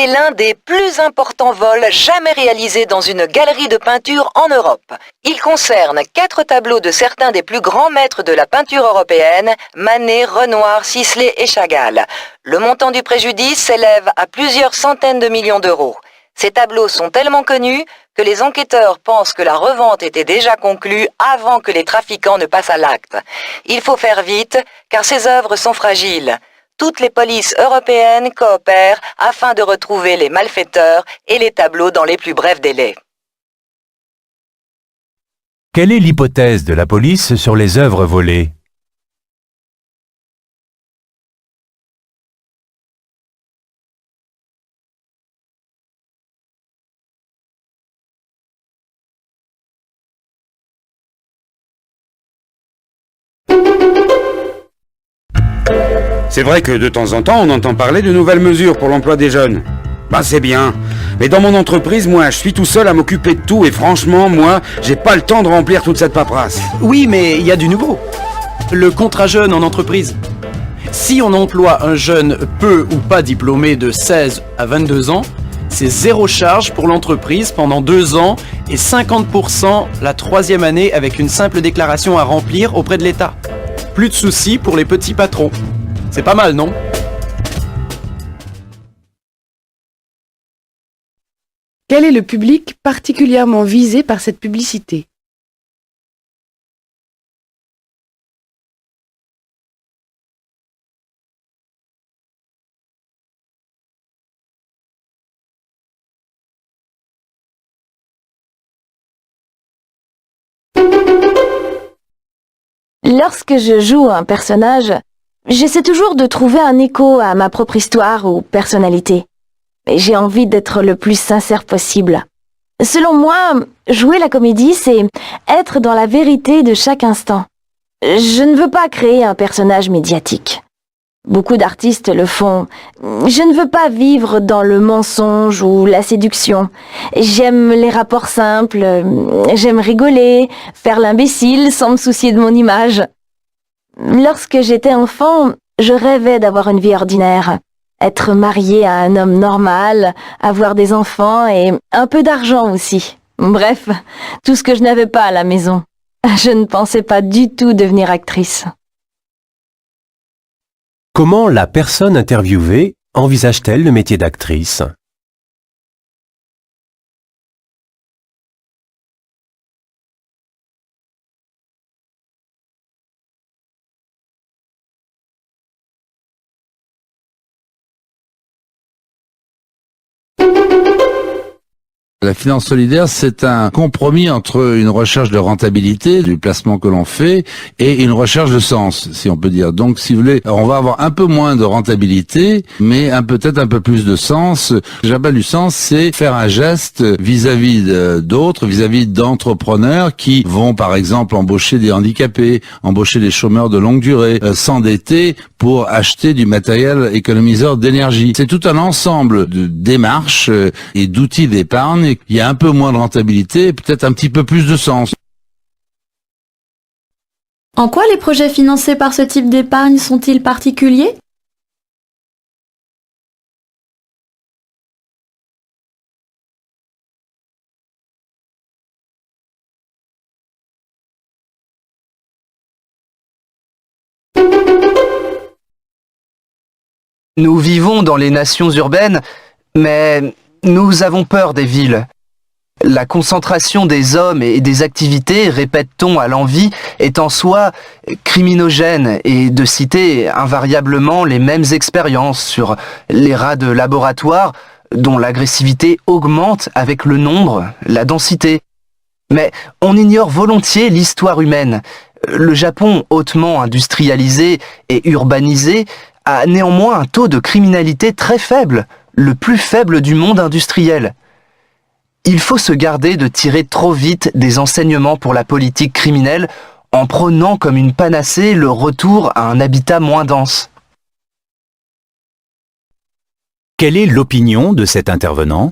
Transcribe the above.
est l'un des plus importants vols jamais réalisés dans une galerie de peinture en Europe. Il concerne 4 tableaux de certains des plus grands maîtres de la peinture européenne, Manet, Renoir, Sisley et Chagall. Le montant du préjudice s'élève à plusieurs centaines de millions d'euros. Ces tableaux sont tellement connus que les enquêteurs pensent que la revente était déjà conclue avant que les trafiquants ne passent à l'acte. Il faut faire vite, car ces œuvres sont fragiles. Toutes les polices européennes coopèrent afin de retrouver les malfaiteurs et les tableaux dans les plus brefs délais. Quelle est l'hypothèse de la police sur les œuvres volées? C'est vrai que de temps en temps, on entend parler de nouvelles mesures pour l'emploi des jeunes. Bah c'est bien. Mais dans mon entreprise, moi, je suis tout seul à m'occuper de tout et franchement, moi, j'ai pas le temps de remplir toute cette paperasse. Oui, mais il y a du nouveau. Le contrat jeune en entreprise. Si on emploie un jeune peu ou pas diplômé de 16 à 22 ans, c'est 0 charge pour l'entreprise pendant 2 ans et 50% la 3e année avec une simple déclaration à remplir auprès de l'État. Plus de soucis pour les petits patrons. C'est pas mal, non? Quel est le public particulièrement visé par cette publicité? Lorsque je joue un personnage, j'essaie toujours de trouver un écho à ma propre histoire ou personnalité. Mais j'ai envie d'être le plus sincère possible. Selon moi, jouer la comédie, c'est être dans la vérité de chaque instant. Je ne veux pas créer un personnage médiatique. Beaucoup d'artistes le font. Je ne veux pas vivre dans le mensonge ou la séduction. J'aime les rapports simples, j'aime rigoler, faire l'imbécile sans me soucier de mon image. Lorsque j'étais enfant, je rêvais d'avoir une vie ordinaire, être mariée à un homme normal, avoir des enfants et un peu d'argent aussi. Bref, tout ce que je n'avais pas à la maison. Je ne pensais pas du tout devenir actrice. Comment la personne interviewée envisage-t-elle le métier d'actrice? La finance solidaire, c'est un compromis entre une recherche de rentabilité du placement que l'on fait et une recherche de sens, si on peut dire. Donc, si vous voulez, on va avoir un peu moins de rentabilité, mais peut-être un peu plus de sens. Ce que j'appelle du sens, c'est faire un geste vis-à-vis d'autres, vis-à-vis d'entrepreneurs qui vont, par exemple, embaucher des handicapés, embaucher des chômeurs de longue durée, s'endetter pour acheter du matériel économiseur d'énergie. C'est tout un ensemble de démarches et d'outils d'épargne. Il y a un peu moins de rentabilité, peut-être un petit peu plus de sens. En quoi les projets financés par ce type d'épargne sont-ils particuliers? Nous vivons dans les nations urbaines, mais nous avons peur des villes. La concentration des hommes et des activités, répète-t-on à l'envi, est en soi criminogène et de citer invariablement les mêmes expériences sur les rats de laboratoire dont l'agressivité augmente avec le nombre, la densité. Mais on ignore volontiers l'histoire humaine. Le Japon, hautement industrialisé et urbanisé, a néanmoins un taux de criminalité très faible, le plus faible du monde industriel. Il faut se garder de tirer trop vite des enseignements pour la politique criminelle en prônant comme une panacée le retour à un habitat moins dense. Quelle est l'opinion de cet intervenant?